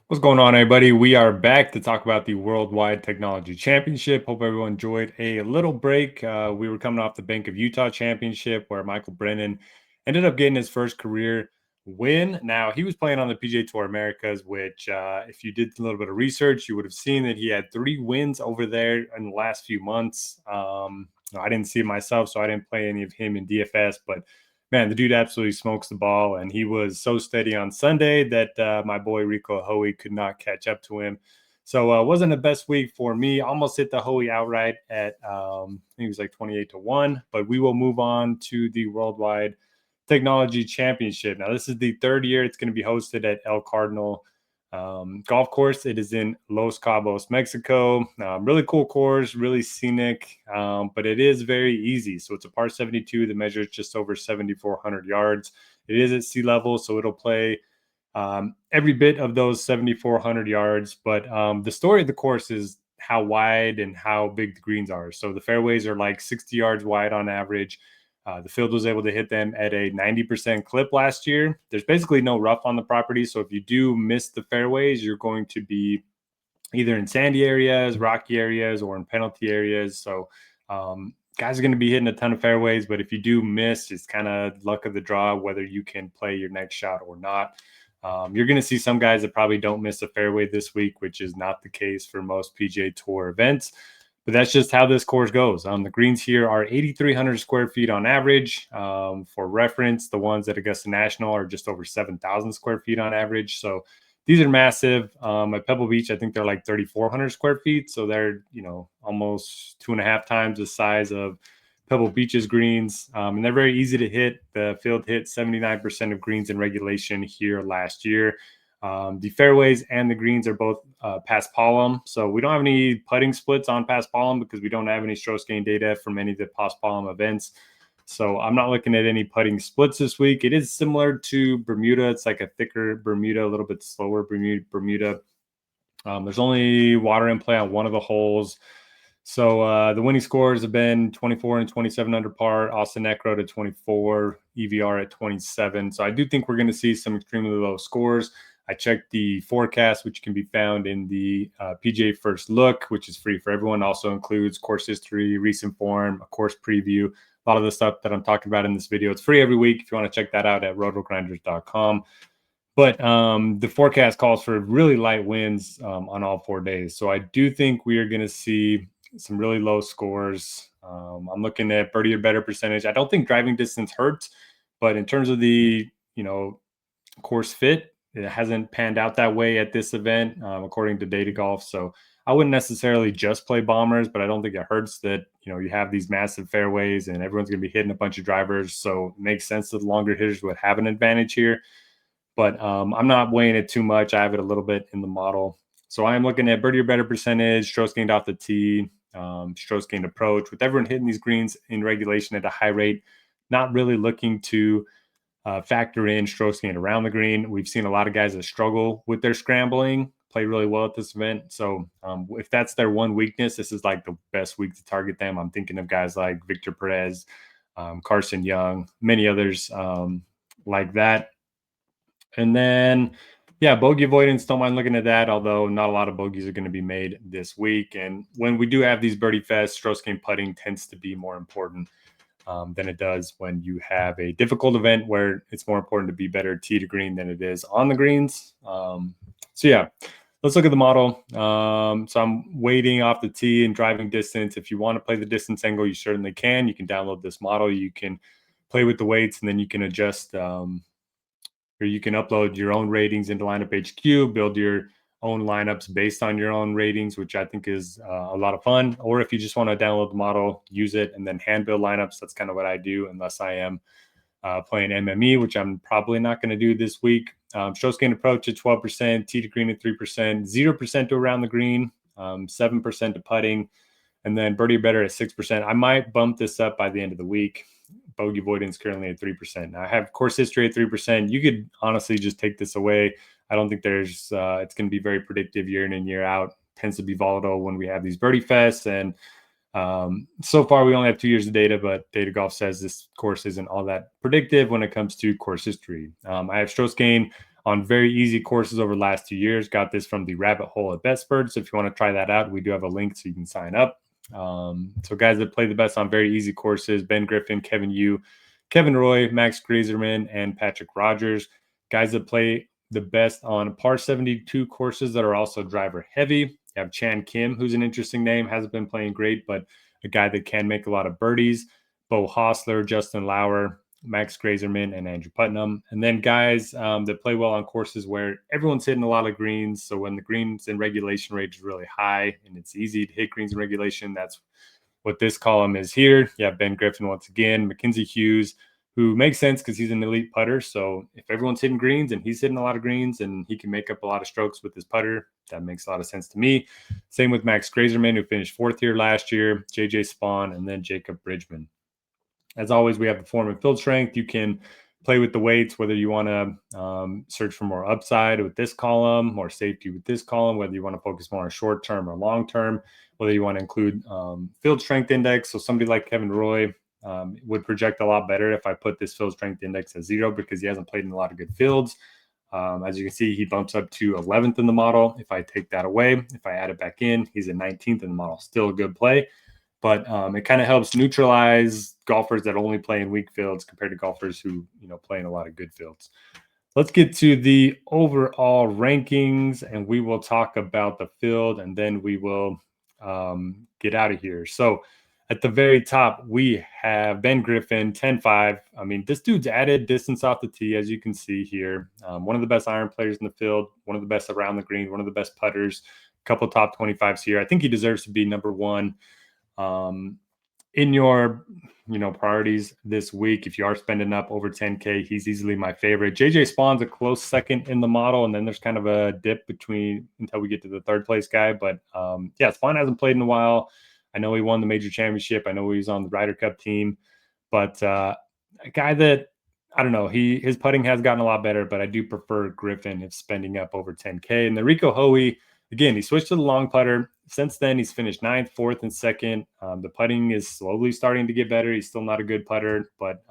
What's going on, everybody? We are back to talk about the Worldwide Technology Championship. Hope everyone enjoyed a little break. We were coming off the Bank of Utah Championship where Michael Brennan ended up getting his first career win. Now, he was playing on the PGA Tour Americas, which, if you did a little bit of research, you would have seen that he had 3 wins over there in the last few months. I didn't see it myself, so I didn't play any of him in DFS, but man, the dude absolutely smokes the ball, and he was so steady on Sunday that my boy Rico Hoey could not catch up to him. So it wasn't the best week for me. Almost hit the Hoey outright at I think it was like 28-1. But we will move on to the Worldwide Technology Championship. Now this is the third year it's going to be hosted at El Cardinal golf course. It is in Los Cabos, Mexico. Really cool course, really scenic, but it is very easy. So it's a par 72 that measures just over 7,400 yards. It is at sea level, so it'll play every bit of those 7,400 yards. But the story of the course is how wide and how big the greens are. So the fairways are like 60 yards wide on average. The field was able to hit them at a 90% clip last year. There's basically no rough on the property. So if you do miss the fairways, you're going to be either in sandy areas, rocky areas, or in penalty areas. So guys are going to be hitting a ton of fairways. But if you do miss, it's kind of luck of the draw whether you can play your next shot or not. You're going to see some guys that probably don't miss a fairway this week, which is not the case for most PGA Tour events. But that's just how this course goes. The greens here are 8,300 square feet on average. For reference, the ones at Augusta National are just over 7,000 square feet on average. So these are massive. At Pebble Beach, I think they're like 3,400 square feet. So they're, almost 2.5 times the size of Pebble Beach's greens. And they're very easy to hit. The field hit 79% of greens in regulation here last year. The fairways and the greens are both paspalum. So we don't have any putting splits on paspalum because we don't have any stroke gain data from any of the paspalum events. So I'm not looking at any putting splits this week. It is similar to Bermuda. It's like a thicker Bermuda, a little bit slower Bermuda. There's only water in play on one of the holes. So the winning scores have been 24 and 27 under par, Austin Eckroat at 24, EVR at 27. So I do think we're going to see some extremely low scores. I checked the forecast, which can be found in the PGA First Look, which is free for everyone. Also includes course history, recent form, a course preview, a lot of the stuff that I'm talking about in this video. It's free every week if you want to check that out at RotoGrinders.com. But the forecast calls for really light winds on all 4 days. So I do think we are going to see some really low scores. I'm looking at birdie or better percentage. I don't think driving distance hurts, but in terms of the, course fit, it hasn't panned out that way at this event, according to Data Golf. So I wouldn't necessarily just play bombers, but I don't think it hurts that, you have these massive fairways and everyone's going to be hitting a bunch of drivers. So it makes sense that the longer hitters would have an advantage here. But I'm not weighing it too much. I have it a little bit in the model. So I'm looking at birdie or better percentage, strokes gained off the tee, strokes gained approach, with everyone hitting these greens in regulation at a high rate, not really looking to factor in strokes gained around the green. We've seen a lot of guys that struggle with their scrambling play really well at this event. So if that's their one weakness, this is like the best week to target them. I'm thinking of guys like Victor Perez, Carson Young, many others like that. And then, yeah, bogey avoidance, don't mind looking at that, although not a lot of bogeys are going to be made this week. And when we do have these birdie fests, stroke gain putting tends to be more important than it does when you have a difficult event where it's more important to be better tee to green than it is on the greens. So yeah, let's look at the model. So I'm weighting off the tee and driving distance. If you want to play the distance angle, you certainly can. You can download this model. You can play with the weights, and then you can adjust or you can upload your own ratings into Lineup HQ, build your own lineups based on your own ratings, which I think is a lot of fun. Or if you just want to download the model, use it, and then hand build lineups, that's kind of what I do, unless I am playing MME, which I'm probably not going to do this week. Stroke gain approach at 12%, tee to green at 3%, 0% to around the green, 7% to putting, and then birdie better at 6%. I might bump this up by the end of the week. Bogey avoidance currently at 3%. Now I have course history at 3%. You could honestly just take this away. I don't think there's it's going to be very predictive year in and year out. Tends to be volatile when we have these birdie fests. And so far we only have 2 years of data, but Data Golf says this course isn't all that predictive when it comes to course history. I have stroke gain on very easy courses over the last 2 years. Got this from the rabbit hole at BetSpurt. So if you want to try that out, we do have a link so you can sign up. So guys that play the best on very easy courses: Ben Griffin, Kevin Yu, Kevin Roy, Max Grazerman, and Patrick Rogers. Guys that play the best on par 72 courses that are also driver heavy. You have Chan Kim, who's an interesting name, hasn't been playing great, but a guy that can make a lot of birdies. Bo Hostler, Justin Lauer, Max Grazerman, and Andrew Putnam. And then guys that play well on courses where everyone's hitting a lot of greens. So when the greens in regulation rate is really high and it's easy to hit greens in regulation, that's what this column is here. You have Ben Griffin once again, Mackenzie Hughes, who makes sense because he's an elite putter. So if everyone's hitting greens and he's hitting a lot of greens and he can make up a lot of strokes with his putter, that makes a lot of sense to me. Same with Max Grazerman, who finished 4th here last year, JJ Spawn, and then Jacob Bridgman. As always, we have the form and field strength. You can play with the weights, whether you want to search for more upside with this column, more safety with this column, whether you want to focus more on short term or long term, whether you want to include field strength index. So somebody like Kevin Roy would project a lot better if I put this field strength index at 0 because he hasn't played in a lot of good fields. As you can see, he bumps up to 11th in the model. If I take that away, if I add it back in, he's at 19th in the model. Still a good play. But it kind of helps neutralize golfers that only play in weak fields compared to golfers who, play in a lot of good fields. Let's get to the overall rankings, and we will talk about the field, and then we will get out of here. So at the very top, we have Ben Griffin, 10-5. I mean, this dude's added distance off the tee, as you can see here. One of the best iron players in the field, one of the best around the green, one of the best putters, a couple top 25s here. I think he deserves to be number one. In your priorities this week, if you are spending up over 10K, he's easily my favorite. JJ Spawn's a close second in the model, and then there's kind of a dip between until we get to the third place guy. But Spawn hasn't played in a while. I know he won the major championship. I know he's on the Ryder Cup team, but a guy that I don't know, his putting has gotten a lot better, but I do prefer Griffin if spending up over 10K. And the Rico Hoey, again, he switched to the long putter. Since then, he's finished 9th, 4th, and 2nd. The putting is slowly starting to get better. He's still not a good putter, but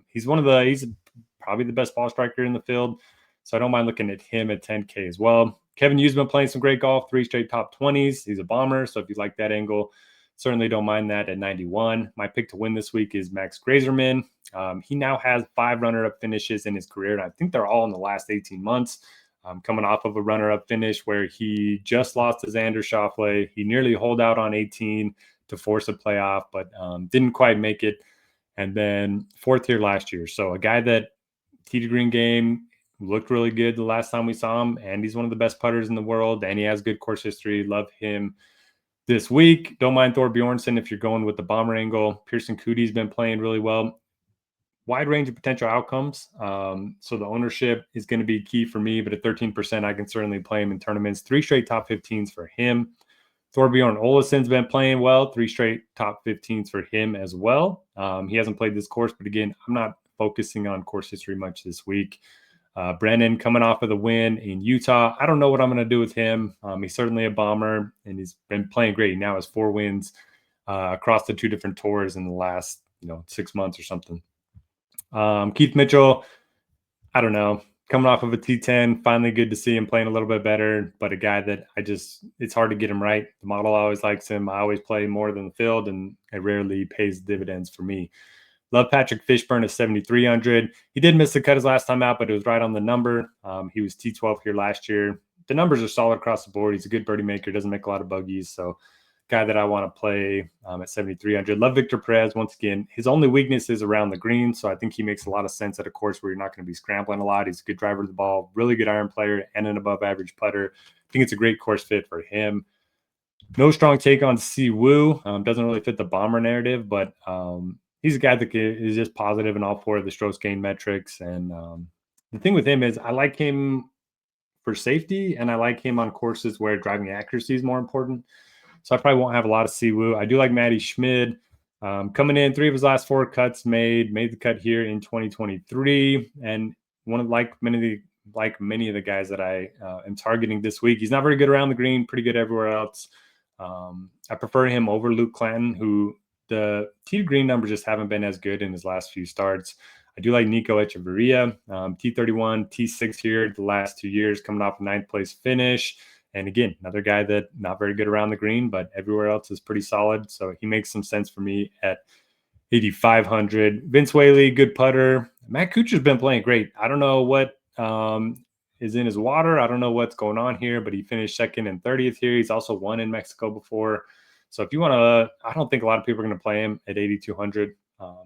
he's probably the best ball striker in the field. So I don't mind looking at him at 10K as well. Kevin Yu's been playing some great golf, 3 straight top 20s. He's a bomber. So if you like that angle, certainly don't mind that at 91. My pick to win this week is Max Grazerman. He now has 5 runner-up finishes in his career, and I think they're all in the last 18 months. Coming off of a runner-up finish where he just lost to Xander Schauffele. He nearly holed out on 18 to force a playoff, but didn't quite make it. And then 4th here last year. So a guy that tee to green game looked really good the last time we saw him, and he's one of the best putters in the world, and he has good course history. Love him this week. Don't mind Thor Bjornsson if you're going with the bomber angle. Pearson Cootie's been playing really well. Wide range of potential outcomes. So the ownership is going to be key for me, but at 13%, I can certainly play him in tournaments. 3 straight top 15s for him. Thorbjorn Oleson's been playing well. 3 straight top 15s for him as well. He hasn't played this course, but again, I'm not focusing on course history much this week. Brennan coming off of the win in Utah. I don't know what I'm going to do with him. He's certainly a bomber, and he's been playing great. He now has 4 wins across the 2 different tours in the last 6 months or something. Keith Mitchell, I don't know, coming off of a T10, finally good to see him playing a little bit better, but a guy that it's hard to get him right. The model always likes him. I always play more than the field, and it rarely pays dividends for me. Love Patrick Fishburne at 7,300. He did miss the cut his last time out, but it was right on the number. He was T12 here last year. The numbers are solid across the board. He's a good birdie maker, doesn't make a lot of bogeys, so guy that I want to play at 7,300. Love Victor Perez. Once again, his only weakness is around the green, so I think he makes a lot of sense at a course where you're not going to be scrambling a lot. He's a good driver of the ball, really good iron player, and an above-average putter. I think it's a great course fit for him. No strong take on Si Woo. Doesn't really fit the bomber narrative, but he's a guy that is just positive in all 4 of the strokes gained metrics. And the thing with him is I like him for safety, and I like him on courses where driving accuracy is more important. So I probably won't have a lot of Si Woo. I do like Matty Schmid. Coming in, 3 of his last 4 cuts made the cut here in 2023. And like many of the guys that I am targeting this week, he's not very good around the green, pretty good everywhere else. I prefer him over Luke Clanton, who the tee to green numbers just haven't been as good in his last few starts. I do like Nico Echeverria, T31, T6 here the last 2 years, coming off a 9th place finish. And again, another guy that not very good around the green, but everywhere else is pretty solid. So he makes some sense for me at 8,500. Vince Whaley, good putter. Matt Kuchar's been playing great. I don't know what is in his water. I don't know what's going on here, but he finished 2nd and 30th here. He's also won in Mexico before. So if you want to, I don't think a lot of people are going to play him at 8,200,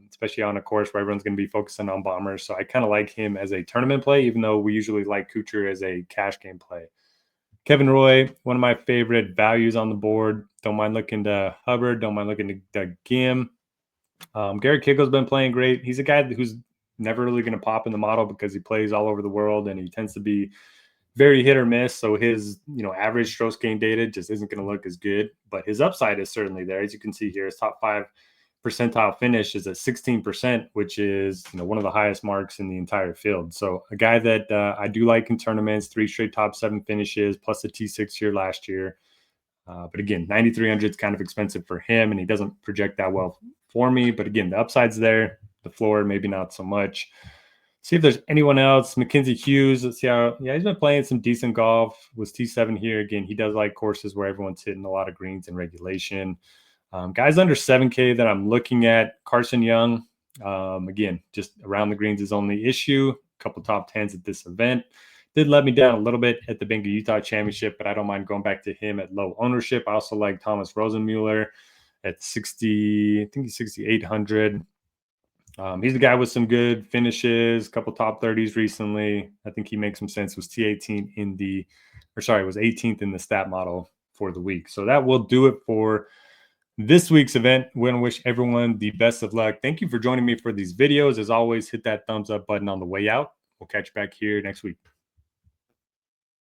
especially on a course where everyone's going to be focusing on bombers. So I kind of like him as a tournament play, even though we usually like Kuchar as a cash game play. Kevin Roy, one of my favorite values on the board. Don't mind looking to Hubbard. Don't mind looking to Gim. Gary Kiggle's been playing great. He's a guy who's never really going to pop in the model because he plays all over the world and he tends to be very hit or miss. So his, average strokes gain data just isn't going to look as good, but his upside is certainly there. As you can see here, his top 5 percentile finish is at 16%, which is, one of the highest marks in the entire field. So a guy that I do like in tournaments, 3 straight top 7 finishes, plus a T6 here last year. But again, 9,300 is kind of expensive for him, and he doesn't project that well for me. But again, the upside's there. The floor, maybe not so much. See if there's anyone else. Mackenzie Hughes. Let's see how. Yeah, he's been playing some decent golf. Was T7 here again. He does like courses where everyone's hitting a lot of greens in regulation. Guys under 7K that I'm looking at. Carson Young. Again, just around the greens is only issue. A couple top 10s at this event. Did let me down a little bit at the Bank of Utah Championship, but I don't mind going back to him at low ownership. I also like Thomas Rosenmuller at 60. I think he's 6,800. He's the guy with some good finishes, a couple top 30s recently. I think he makes some sense. Was T18 was 18th in the stat model for the week. So that will do it for this week's event. We want to wish everyone the best of luck. Thank you for joining me for these videos. As always, hit that thumbs up button on the way out. We'll catch you back here next week.